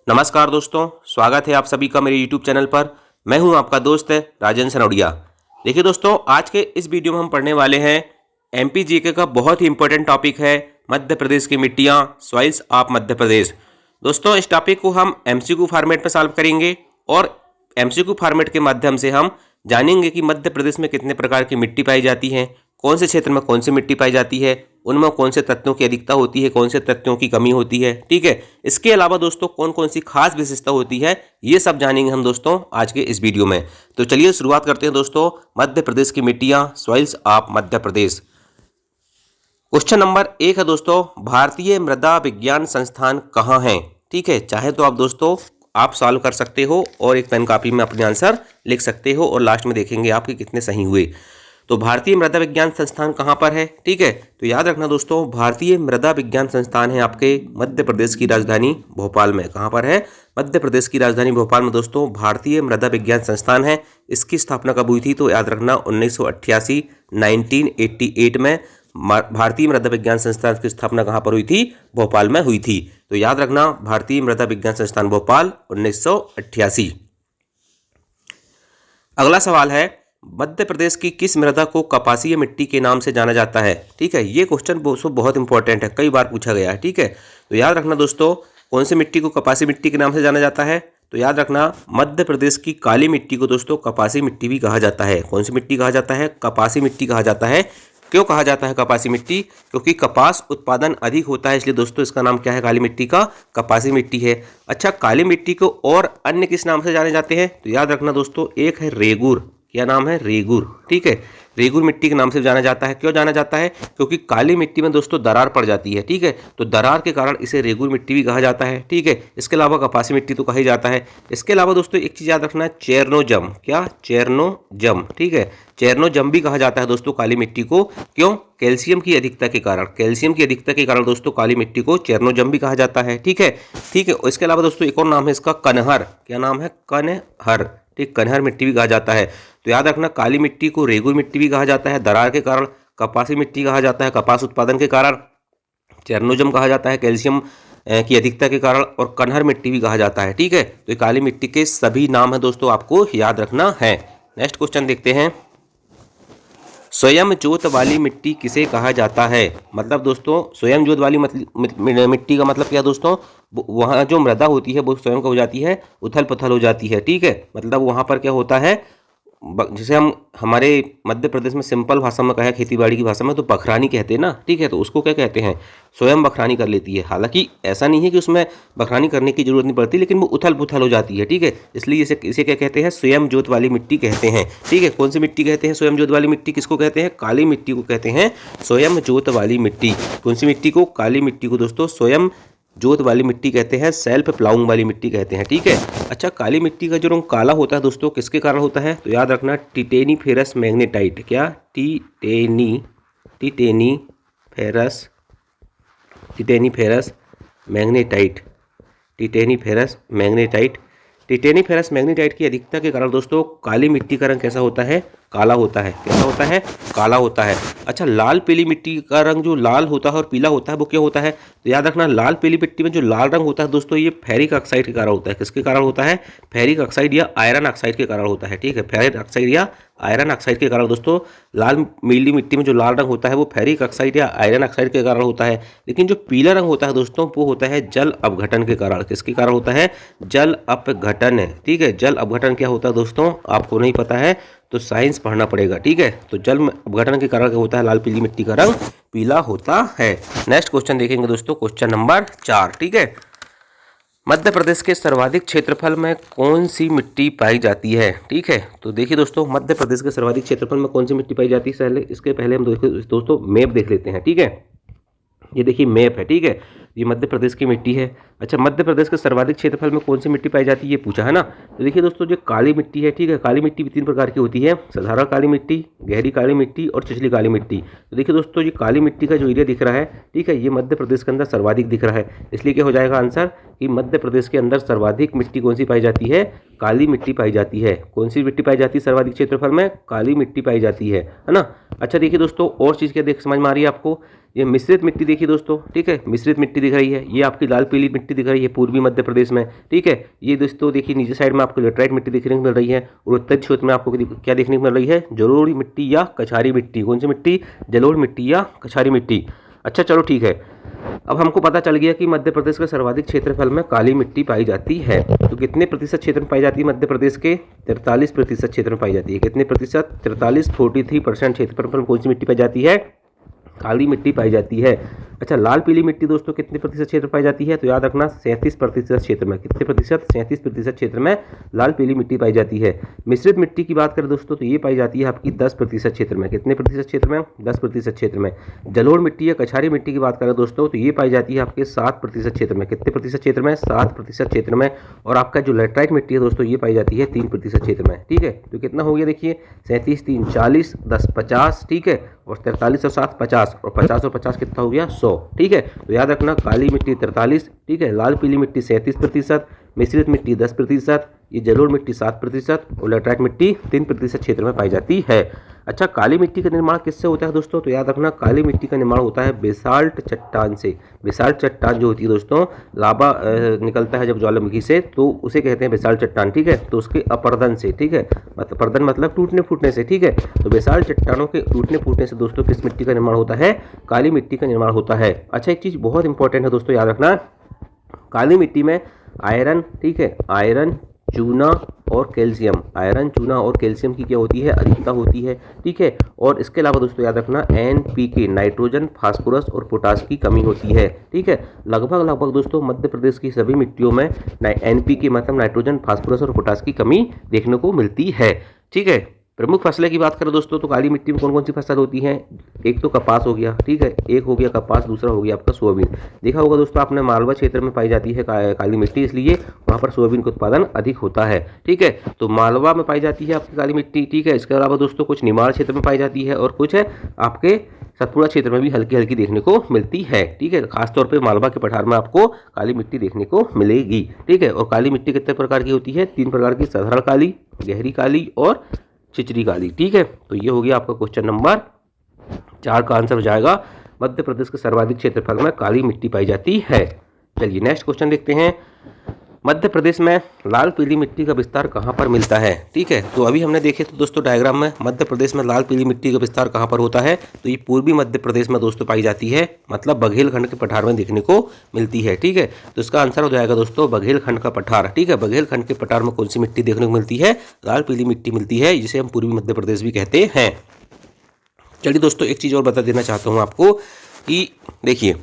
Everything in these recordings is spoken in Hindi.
नमस्कार दोस्तों, स्वागत है आप सभी का मेरे YouTube चैनल पर। मैं हूं आपका दोस्त राजन सनोडिया। देखिए दोस्तों, आज के इस वीडियो में हम पढ़ने वाले हैं एमपी जीके का बहुत ही इंपॉर्टेंट टॉपिक है मध्य प्रदेश की मिट्टियां, सॉइल्स ऑफ मध्य प्रदेश। दोस्तों, इस टॉपिक को हम एमसीक्यू फॉर्मेट में सॉल्व करेंगे और एमसीक्यू फॉर्मेट के माध्यम से हम जानेंगे कि मध्य प्रदेश में कितने प्रकार की मिट्टी पाई जाती है, कौन से क्षेत्र में कौन सी मिट्टी पाई जाती है, उनमें कौन से तत्वों की अधिकता होती है, कौन से तत्वों की कमी होती है। ठीक है, इसके अलावा दोस्तों कौन कौन सी खास विशेषता होती है, ये सब जानेंगे हम दोस्तों आज के इस वीडियो में। तो चलिए शुरुआत करते हैं दोस्तों, मध्य प्रदेश की मिट्टियां, soils of Madhya Pradesh. Question number 1 है दोस्तों, भारतीय मृदा विज्ञान संस्थान कहाँ है। ठीक है, चाहे तो आप दोस्तों आप सॉल्व कर सकते हो और एक पेन कॉपी में अपने आंसर लिख सकते हो और लास्ट में देखेंगे आपके कितने सही हुए। तो भारतीय मृदा विज्ञान संस्थान कहाँ पर है। ठीक है, तो याद रखना दोस्तों, भारतीय मृदा विज्ञान संस्थान है आपके मध्य प्रदेश की राजधानी भोपाल में। कहाँ पर है? मध्य प्रदेश की राजधानी भोपाल में दोस्तों भारतीय मृदा विज्ञान संस्थान है। इसकी स्थापना कब हुई थी? तो याद रखना 1988 1988 में भारतीय मृदा विज्ञान संस्थान की स्थापना कहाँ पर हुई थी? भोपाल में हुई थी। तो याद रखना, भारतीय मृदा विज्ञान संस्थान भोपाल 1988। अगला सवाल है, मध्य प्रदेश की किस मृदा को कपासीय मिट्टी के नाम से जाना जाता है। ठीक है, ये क्वेश्चन बहुत इंपॉर्टेंट है, कई बार पूछा गया है। ठीक है, तो याद रखना दोस्तों, कौन सी मिट्टी को कपासी मिट्टी के नाम से जाना जाता है? तो याद रखना, मध्य प्रदेश की काली मिट्टी को दोस्तों कपासी मिट्टी भी कहा जाता है। कौन सी मिट्टी कहा जाता है? कपासी मिट्टी कहा जाता है। क्यों कहा जाता है कपासी मिट्टी? क्योंकि कपास उत्पादन अधिक होता है, इसलिए दोस्तों इसका नाम क्या है? काली मिट्टी का कपासी मिट्टी है। अच्छा, काली मिट्टी को और अन्य किस नाम से जाने जाते हैं? तो याद रखना दोस्तों, एक है रेगुर। क्या नाम है? रेगुर। ठीक है, रेगुर मिट्टी के नाम से जाना जाता है। क्यों जाना जाता है? क्योंकि काली मिट्टी में दोस्तों दरार पड़ जाती है। ठीक है, तो दरार के कारण इसे रेगुर मिट्टी भी कहा जाता है। ठीक है, इसके अलावा कपासी मिट्टी तो कहा ही जाता है। इसके अलावा दोस्तों एक चीज याद रखना, चेरनोजम। क्या? चेरनोजम। ठीक है, चेरनोजम भी कहा जाता है दोस्तों काली मिट्टी को। क्यों? कैल्शियम की अधिकता के कारण। कैल्शियम की अधिकता के कारण दोस्तों काली मिट्टी को चेरनोजम भी कहा जाता है। ठीक है, ठीक है। इसके अलावा दोस्तों एक और नाम है इसका, कनहर। क्या नाम है? कनहर। ठीक, कनहर मिट्टी भी कहा जाता है। तो याद रखना, काली मिट्टी को रेगुर मिट्टी भी कहा जाता है दरार के कारण, कपासी मिट्टी कहा जाता है कपास उत्पादन के कारण, चेरनोजम कहा जाता है कैल्शियम की अधिकता के कारण, और कनहर मिट्टी भी कहा जाता है। ठीक है, तो ये काली मिट्टी के सभी नाम है दोस्तों, आपको याद रखना है। नेक्स्ट क्वेश्चन देखते हैं, स्वयं जोत वाली मिट्टी किसे कहा जाता है। मतलब दोस्तों स्वयं जोत वाली मिट्टी का मतलब क्या दोस्तों? वहाँ जो मृदा होती है वो स्वयं हो जाती है, उथल पुथल हो जाती है। ठीक है, मतलब वहाँ पर क्या होता है, जैसे हम हमारे मध्य प्रदेश में सिंपल भाषा में कहे, खेतीबाड़ी की भाषा में तो बखरानी कहते हैं ना। ठीक है, तो उसको क्या कहते हैं? स्वयं बखरानी कर लेती है। हालांकि ऐसा नहीं है कि उसमें बखरानी करने की जरूरत नहीं पड़ती, लेकिन वो उथल पुथल हो जाती है। ठीक है, इसलिए इसे क्या कहते हैं? स्वयं जोत वाली मिट्टी कहते हैं। ठीक है, कौन सी मिट्टी कहते हैं स्वयं जोत वाली मिट्टी? किसको कहते हैं? काली मिट्टी को कहते हैं स्वयं जोत वाली मिट्टी। कौन सी मिट्टी को? काली मिट्टी को दोस्तों स्वयं जोत वाली मिट्टी कहते हैं, सेल्फ प्लाउंग वाली मिट्टी कहते हैं। ठीक है, अच्छा, काली मिट्टी का जो रंग काला होता है दोस्तों किसके कारण होता है? तो याद रखना, टिटेनीफेरस मैग्नेटाइट। क्या? टिटेनीफेरस मैग्नेटाइट। टिटेनीफेरस मैग्नेटाइट की अधिकता के कारण दोस्तों काली मिट्टी का रंग कैसा होता है? काला होता है। कैसा होता है? काला होता है। अच्छा, लाल पीली मिट्टी का रंग जो लाल होता है और पीला होता है वो क्या होता है? तो याद रखना, लाल पीली मिट्टी में जो लाल रंग होता है दोस्तों ये फेरिक ऑक्साइड के कारण होता है। किसके कारण होता है? फेरिक ऑक्साइड या आयरन ऑक्साइड के कारण होता है। ठीक है, फेरिक ऑक्साइड या आयरन ऑक्साइड के कारण दोस्तों लाल पीली मिट्टी में जो लाल रंग होता है वो फेरिक ऑक्साइड या आयरन ऑक्साइड के कारण होता है। लेकिन जो पीला रंग होता है दोस्तों वो होता है जल अपघटन के कारण। किसके कारण होता है? जल अपघटन। ठीक है, जल अपघटन क्या होता है दोस्तों? आपको नहीं पता है तो साइंस पढ़ना पड़ेगा। ठीक है, तो जल अपघटन के कारण क्या होता है? लाल पीली मिट्टी का रंग पीला होता है। नेक्स्ट क्वेश्चन देखेंगे दोस्तों, क्वेश्चन नंबर 4। ठीक है, मध्य प्रदेश के सर्वाधिक क्षेत्रफल में कौन सी मिट्टी पाई जाती है। ठीक है, तो देखिए दोस्तों, मध्य प्रदेश के सर्वाधिक क्षेत्रफल में कौन सी मिट्टी पाई जाती है, इसके पहले हम दोस्तों मैप देख लेते हैं। ठीक है, ये देखिए मैप है। ठीक है, ये मध्य प्रदेश की मिट्टी है। अच्छा, मध्य प्रदेश के सर्वाधिक क्षेत्रफल में कौन सी मिट्टी पाई जाती है ये पूछा है ना। तो देखिए दोस्तों, जो काली मिट्टी है, ठीक है, काली मिट्टी भी 3 प्रकार की होती है, साधारण काली मिट्टी, गहरी काली मिट्टी और छिछली काली मिट्टी। तो देखिए दोस्तों, ये काली मिट्टी का जो एरिया दिख रहा है, ठीक है, ये मध्य प्रदेश के अंदर सर्वाधिक दिख रहा है। इसलिए क्या हो जाएगा आंसर कि मध्य प्रदेश के अंदर सर्वाधिक मिट्टी कौन सी पाई जाती है? काली मिट्टी पाई जाती है। कौन सी मिट्टी पाई जाती है सर्वाधिक क्षेत्रफल में? काली मिट्टी पाई जाती है ना। अच्छा देखिए दोस्तों, और चीज़ क्या देख समझ में आ रही है आपको? ये मिश्रित मिट्टी देखिए दोस्तों, ठीक है, मिश्रित मिट्टी दिख रही है। ये आपकी लाल पीली मिट्टी दिख रही है पूर्वी मध्य प्रदेश में, ठीक है। ये दोस्तों देखिए नीचे साइड में आपको लेटराइट मिट्टी देखने को मिल रही है, और उत्तर क्षेत्र में आपको क्या देखने को मिल रही है? जलोढ़ मिट्टी या कछारी मिट्टी। कौन सी मिट्टी? जलोढ़ मिट्टी या कछारी मिट्टी। अच्छा चलो ठीक है, अब हमको पता चल गया कि मध्य प्रदेश के सर्वाधिक क्षेत्रफल में काली मिट्टी पाई जाती है। तो कितने प्रतिशत क्षेत्र में पाई जाती है मध्य प्रदेश के? 43% क्षेत्र में पाई जाती है। कितने प्रतिशत? 43, 43% क्षेत्रफल में कौन सी मिट्टी पाई जाती है? काली मिट्टी पाई जाती है। अच्छा लाल पीली मिट्टी दोस्तों कितने प्रतिशत क्षेत्र पाई जाती है? तो याद रखना 37% क्षेत्र में। कितने प्रतिशत? 37% क्षेत्र में लाल पीली मिट्टी पाई जाती है। मिश्रित मिट्टी की बात करें दोस्तों तो ये पाई जाती है आपकी 10% क्षेत्र में। कितने प्रतिशत क्षेत्र में? 10% क्षेत्र में। जलोढ़ मिट्टी या कछारी मिट्टी की बात करें दोस्तों तो ये पाई जाती है आपके 7% क्षेत्र में। कितने प्रतिशत क्षेत्र में? 7% क्षेत्र में। और आपका जो लेटराइट मिट्टी है दोस्तों ये पाई जाती है 3% क्षेत्र में, ठीक है। तो कितना हो गया देखिए, 37, 3, 40, 10, 50, ठीक है, और 43 और 7, 50, और 50 और 50 कितना हो गया? 100, ठीक है। तो याद रखना काली मिट्टी 43, ठीक है, लाल पीली मिट्टी 37%, मिश्रित मिट्टी 10%, ये जलोढ़ मिट्टी 7% और लेटराइट मिट्टी 3% क्षेत्र में पाई जाती है। अच्छा काली मिट्टी का निर्माण किससे होता है दोस्तों? तो याद रखना काली मिट्टी का निर्माण होता है बेसाल्ट चट्टान से। बेसाल्ट चट्टान जो होती है दोस्तों, लावा निकलता है जब ज्वालामुखी से, तो उसे कहते हैं बेसाल्ट चट्टान, ठीक है। तो उसके अपर्दन से, ठीक है, अपर्दन मतलब टूटने फूटने से, ठीक है। तो बेसाल्ट चट्टानों के टूटने फूटने से दोस्तों किस मिट्टी का निर्माण होता है? काली मिट्टी का निर्माण होता है। अच्छा एक चीज़ बहुत इंपॉर्टेंट है दोस्तों, याद रखना, काली मिट्टी में आयरन, ठीक है, आयरन, चूना और कैल्शियम, आयरन, चूना और कैल्शियम की क्या होती है? अधिकता होती है, ठीक है। और इसके अलावा दोस्तों याद रखना NPK, नाइट्रोजन, फास्फोरस और पोटास की कमी होती है, ठीक है। लगभग दोस्तों मध्य प्रदेश की सभी मिट्टियों में NPK मतलब नाइट्रोजन, फास्फोरस और पोटास की कमी देखने को मिलती है, ठीक है। प्रमुख फसलें की बात करें दोस्तों तो काली मिट्टी में कौन कौन सी फसल होती हैं? एक तो कपास हो गया, ठीक है, एक हो गया कपास, दूसरा हो गया आपका सोयाबीन। देखा होगा दोस्तों आपने मालवा क्षेत्र में पाई जाती है काली मिट्टी, इसलिए वहाँ पर सोयाबीन का उत्पादन अधिक होता है, ठीक है। तो मालवा में पाई जाती है आपकी काली मिट्टी, ठीक है। इसके अलावा दोस्तों कुछ निमाड़ क्षेत्र में पाई जाती है और कुछ है आपके सतपुड़ा क्षेत्र में भी हल्की हल्की देखने को मिलती है, ठीक है। खासतौर पे मालवा के पठार में आपको काली मिट्टी देखने को मिलेगी, ठीक है। और काली मिट्टी कितने प्रकार की होती है? 3 प्रकार की, साधारण काली, गहरी काली और चिचरी काली, ठीक है। तो ये हो गया आपका क्वेश्चन नंबर 4 का आंसर हो जाएगा मध्य प्रदेश के सर्वाधिक क्षेत्रफल में काली मिट्टी पाई जाती है। चलिए नेक्स्ट क्वेश्चन देखते हैं, मध्य प्रदेश में लाल पीली मिट्टी का विस्तार कहाँ पर मिलता है, ठीक है। तो अभी हमने देखे तो दोस्तों डायग्राम में मध्य प्रदेश में लाल पीली मिट्टी का विस्तार कहाँ पर होता है? तो ये पूर्वी मध्य प्रदेश में दोस्तों पाई जाती है, मतलब बघेलखंड के पठार में देखने को मिलती है, ठीक है। तो इसका आंसर हो जाएगा दोस्तों बघेलखंड का पठार, ठीक है। बघेलखंड के पठार में कौन सी मिट्टी देखने को मिलती है? लाल पीली मिट्टी मिलती है, जिसे हम पूर्वी मध्य प्रदेश भी कहते हैं। चलिए दोस्तों एक चीज़ और बता देना चाहता हूँ आपको कि देखिए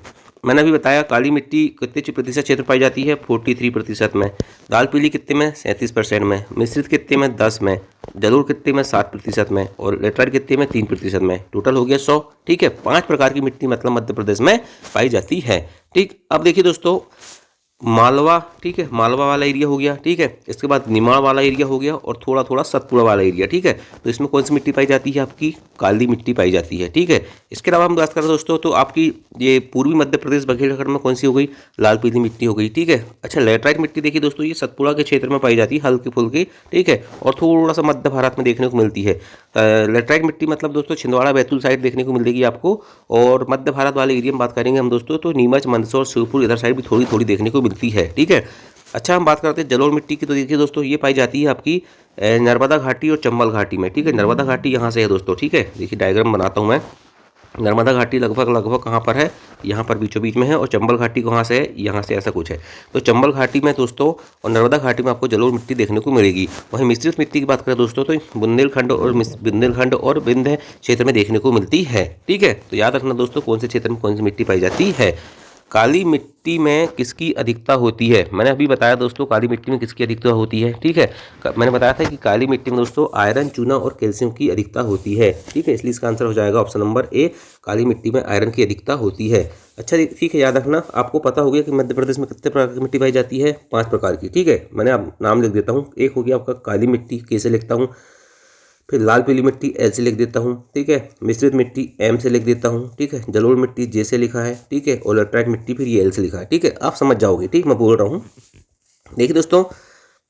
मैंने अभी बताया काली मिट्टी कितने प्रतिशत क्षेत्र पाई जाती है? 43% में। लाल पीली कितने में? 37% में। मिश्रित कितने में? 10 में। जलोढ़ कितने में? 7% में। और लेटराइट कितने में? 3% में। टोटल हो गया 100, ठीक है। 5 प्रकार की मिट्टी मतलब मध्य प्रदेश में पाई जाती है, ठीक। अब देखिए दोस्तों मालवा, ठीक है, मालवा वाला एरिया हो गया, ठीक है। इसके बाद निमाड़ वाला एरिया हो गया और थोड़ा थोड़ा सतपुड़ा वाला एरिया, ठीक है। तो इसमें कौन सी मिट्टी पाई जाती है? आपकी काली मिट्टी पाई जाती है, ठीक है। इसके अलावा हम बात करें दोस्तों तो आपकी ये पूर्वी मध्य प्रदेश बघेलखंड में कौन सी हो गई? लाल पीली मिट्टी हो गई, ठीक है। अच्छा लेटराइट मिट्टी देखिए दोस्तों, ये सतपुड़ा के क्षेत्र में पाई जाती है, हल्की फुल्की, ठीक है, और थोड़ा सा मध्य भारत में देखने को मिलती है। लेटराइट मिट्टी मतलब दोस्तों छिंदवाड़ा बैतूल साइड देखने को मिलेगी आपको, और मध्य भारत वाले एरिया में बात करेंगे हम दोस्तों तो नीमच, मंदसौर, शिवपुर इधर साइड भी थोड़ी थोड़ी देखने को मिलती है, ठीक है। अच्छा हम बात करते हैं जलोढ़ मिट्टी की, तो देखिए दोस्तों ये पाई जाती है आपकी नर्मदा घाटी और चंबल घाटी में, ठीक है। नर्मदा घाटी यहाँ से है दोस्तों, ठीक है। देखिए डायग्राम बनाता हूँ मैं। नर्मदा घाटी लगभग कहाँ पर है? यहाँ पर बीचों बीच में है। और चंबल घाटी कहाँ से है? यहाँ से, ऐसा कुछ है। तो चंबल घाटी में दोस्तों और नर्मदा घाटी में आपको जलोढ़ मिट्टी देखने को मिलेगी। वहीं मिश्रित मिट्टी की बात करें दोस्तों तो बुंदेलखंड और विंध्य क्षेत्र में देखने को मिलती है, ठीक है। तो याद रखना दोस्तों कौन से क्षेत्र में कौन सी मिट्टी पाई जाती है। काली मिट्टी में किसकी अधिकता होती है? मैंने अभी बताया दोस्तों काली मिट्टी में किसकी अधिकता होती है, ठीक है। मैंने बताया था कि काली मिट्टी में दोस्तों आयरन, चूना और कैल्शियम की अधिकता होती है, ठीक है। इसलिए इसका आंसर हो जाएगा ऑप्शन नंबर ए, काली मिट्टी में आयरन की अधिकता होती है। अच्छा ठीक है, याद रखना आपको पता हो गया कि मध्य प्रदेश में कितने प्रकार की मिट्टी पाई जाती है? 5 प्रकार की, ठीक है। मैंने अब नाम लिख देता हूँ। एक हो गया आपका काली मिट्टी, कैसे लिखता हूँ? फिर लाल पीली मिट्टी एल से लिख देता हूँ, ठीक है। मिश्रित मिट्टी एम से लिख देता हूँ, ठीक है। जलोढ़ मिट्टी जे से लिखा है, ठीक है। और लेटराइट मिट्टी फिर ये एल से लिखा है, ठीक है। आप समझ जाओगे, ठीक, मैं बोल रहा हूँ। देखिए दोस्तों,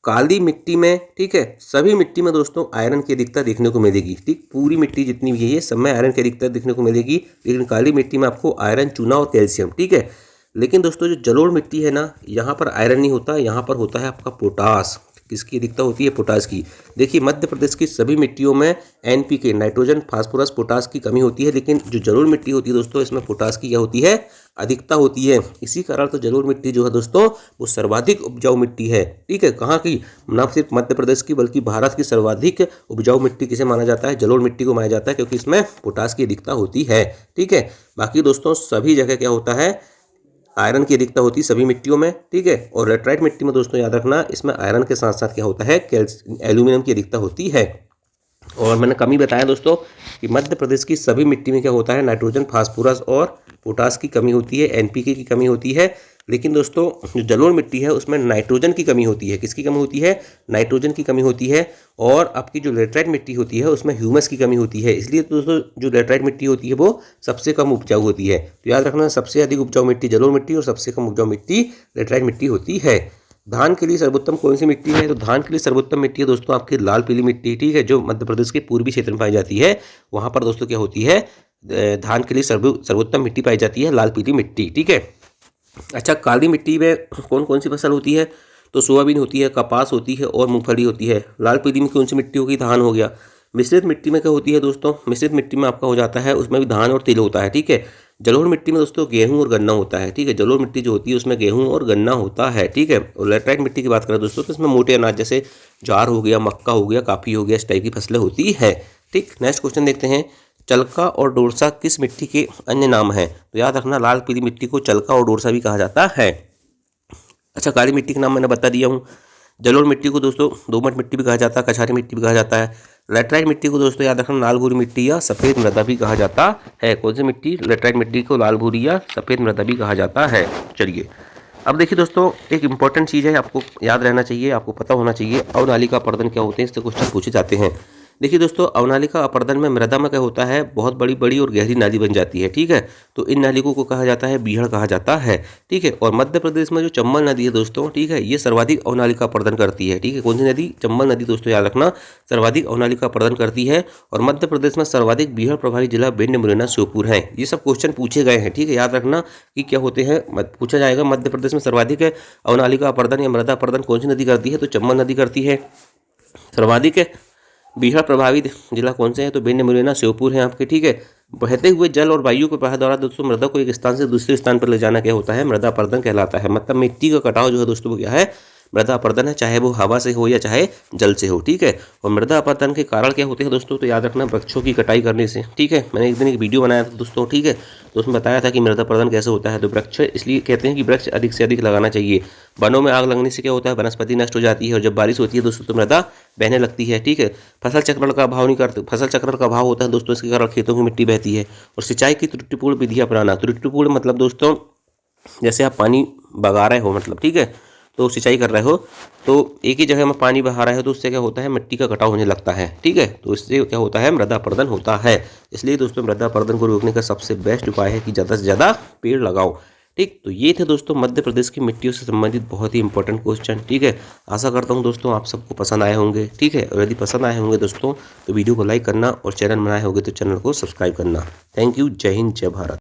काली मिट्टी में, ठीक है, सभी मिट्टी में दोस्तों आयरन की अधिकता देखने को मिलेगी, ठीक। पूरी मिट्टी जितनी भी है सब में आयरन की अधिकता देखने को मिलेगी, लेकिन काली मिट्टी में आपको आयरन, चूना और कैल्शियम, ठीक है। लेकिन दोस्तों जो जलोढ़ मिट्टी है ना, यहाँ पर आयरन नहीं होता, यहाँ पर होता है आपका पोटास। किसकी अधिकता होती है? पोटास की। देखिए मध्य प्रदेश की सभी मिट्टियों में NPK, नाइट्रोजन, फास्फोरस, पोटास की कमी होती है, लेकिन जो जलोढ़ मिट्टी होती है दोस्तों, इसमें पोटास की क्या होती है? अधिकता होती है। इसी कारण तो जलोढ़ मिट्टी जो है दोस्तों वो सर्वाधिक उपजाऊ मिट्टी है, ठीक है। कहाँ की? न सिर्फ मध्य प्रदेश की बल्कि भारत की सर्वाधिक उपजाऊ मिट्टी किसे माना जाता है? जलोढ़ मिट्टी को माना जाता है, क्योंकि इसमें पोटास की अधिकता होती है, ठीक है। बाकी दोस्तों सभी जगह क्या होता है? आयरन की अधिकता होती है सभी मिट्टियों में, ठीक है। और लेटराइट मिट्टी में दोस्तों याद रखना, इसमें आयरन के साथ साथ क्या होता है? एल्यूमिनियम की अधिकता होती है। और मैंने कमी बताया दोस्तों कि मध्य प्रदेश की सभी मिट्टी में क्या होता है? नाइट्रोजन, फास्फोरस और पोटास की कमी होती है, NPK की कमी होती है। लेकिन दोस्तों जो जलोढ़ मिट्टी है उसमें नाइट्रोजन की कमी होती है। किसकी कमी होती है? नाइट्रोजन की कमी होती है। और आपकी जो लेटराइट मिट्टी होती है उसमें ह्यूमस की कमी होती है। इसलिए दोस्तों जो लेटराइट मिट्टी होती है वो सबसे कम उपजाऊ होती है। तो याद रखना, सबसे अधिक उपजाऊ मिट्टी जलोढ़ मिट्टी और सबसे कम उपजाऊ मिट्टी लेटराइट मिट्टी होती है। धान के लिए सर्वोत्तम कौन सी मिट्टी है? तो धान के लिए सर्वोत्तम मिट्टी है दोस्तों आपकी लाल पीली मिट्टी, ठीक है, जो मध्य प्रदेश के पूर्वी क्षेत्र में पाई जाती है। वहाँ पर दोस्तों क्या होती है? धान के लिए सर्वोत्तम मिट्टी पाई जाती है लाल पीली मिट्टी, ठीक है। अच्छा, काली मिट्टी में कौन कौन सी फसल होती है? तो सोयाबीन होती है, कपास होती है और मूंगफली होती है। लाल पीली में कौन सी मिट्टी होगी? धान हो गया। मिश्रित मिट्टी में क्या होती है दोस्तों? मिश्रित मिट्टी में आपका हो जाता है, उसमें भी धान और तिल होता है, ठीक है। जलोढ़ मिट्टी में दोस्तों गेहूं और गन्ना होता है, ठीक है। जलोढ़ मिट्टी जो होती है उसमें गेहूं और गन्ना होता है, ठीक है। और लेटराइट मिट्टी की बात करें दोस्तों तो इसमें मोटे अनाज जैसे ज्वार हो गया, मक्का हो गया, काफ़ी हो गया, इस टाइप की फसलें होती है, ठीक। नेक्स्ट क्वेश्चन देखते हैं, चलका और डोरसा किस मिट्टी के अन्य नाम हैं? तो याद रखना, लाल पीली मिट्टी को चलका और डोरसा भी कहा जाता है। अच्छा, काली मिट्टी का नाम मैंने बता दिया हूँ। जलोढ़ मिट्टी को दोस्तों दोमट मिट्टी भी कहा जाता है, कछारी मिट्टी भी कहा जाता है। लेटराइट मिट्टी को दोस्तों याद रखना, लाल भूरी मिट्टी या सफ़ेद मृदा भी कहा जाता है। कौन सी मिट्टी? लेटराइट मिट्टी को लाल भूरी या सफ़ेद मृदा भी कहा जाता है। चलिए अब देखिए दोस्तों, एक इंपॉर्टेंट चीज़ है, आपको याद रहना चाहिए, आपको पता होना चाहिए, अवनालिका अपर्दन क्या होते हैं, इससे क्वेश्चन पूछे जाते हैं। देखिए दोस्तों, अवनालिका अपर्दन में मृदा में क्या होता है? बहुत बड़ी बड़ी और गहरी नाली बन जाती है, ठीक है। तो इन नालियों को कहा जाता है बीहड़ कहा जाता है, ठीक है। और मध्य प्रदेश में जो चंबल नदी है दोस्तों, ठीक है, ये सर्वाधिक अवनालिका अपर्दन करती है, ठीक है। कौन सी नदी? चंबल नदी दोस्तों याद रखना, सर्वाधिक अवनालिका अपर्दन करती है। और मध्य प्रदेश में सर्वाधिक बीहड़ प्रभावी जिला भिंड, मुरैना, श्योपुर है। ये सब क्वेश्चन पूछे गए हैं, ठीक है। याद रखना कि क्या होते हैं, पूछा जाएगा मध्य प्रदेश में सर्वाधिक अवनालिका अपर्दन या मृदा अपर्दन कौन सी नदी करती है? तो चंबल नदी करती है। सर्वाधिक बीहड़ प्रभावित जिला कौन से हैं? तो भिंड, मुरैना, श्योपुर है आपके, ठीक है। बहते हुए जल और वायु के प्रवाह द्वारा दोस्तों मृदा को एक स्थान से दूसरे स्थान पर ले जाना क्या होता है? मृदा अपर्दन कहलाता है। मतलब मिट्टी का कटाव जो है दोस्तों वो क्या है? मृदा अपर्दन है, चाहे वो हवा से हो या चाहे जल से हो, ठीक है। और मृदा अपर्दन के कारण क्या होते हैं दोस्तों? तो याद रखना, वृक्षों की कटाई करने से, ठीक है। मैंने एक दिन एक वीडियो बनाया था दोस्तों, ठीक है, तो उसमें बताया था कि मृदा अपर्दन कैसे होता है। तो वृक्ष, इसलिए कहते हैं कि वृक्ष अधिक से अधिक लगाना चाहिए। वनों में आग लगने से क्या होता है? वनस्पति नष्ट हो जाती है, और जब बारिश होती है दोस्तों तो मृदा बहने लगती है, ठीक है। फसल चक्रण का अभाव नहीं करते, फसल चक्रण का अभाव होता है दोस्तों, इसके कारण खेतों की मिट्टी बहती है। और सिंचाई की त्रुटिपूर्ण विधि अपनाना। त्रुटिपूर्ण मतलब दोस्तों जैसे आप पानी बगा रहे हो, मतलब, ठीक है, तो सिंचाई कर रहे हो तो एक ही जगह में पानी बहा रहे हो तो उससे क्या होता है? मिट्टी का कटाव होने लगता है, ठीक है। तो इससे क्या होता है? मृदा अपर्दन होता है। इसलिए दोस्तों मृदा अपर्दन को रोकने का सबसे बेस्ट उपाय है कि ज़्यादा से ज़्यादा पेड़ लगाओ, ठीक। तो ये थे दोस्तों मध्य प्रदेश की मिट्टियों से संबंधित बहुत ही इंपॉर्टेंट क्वेश्चन, ठीक है। आशा करता हूँ दोस्तों आप सबको पसंद आए होंगे, ठीक है। और यदि पसंद आए होंगे दोस्तों तो वीडियो को लाइक करना और चैनल बनाए होंगे तो चैनल को सब्सक्राइब करना। Thank you. जय हिंद, जय भारत।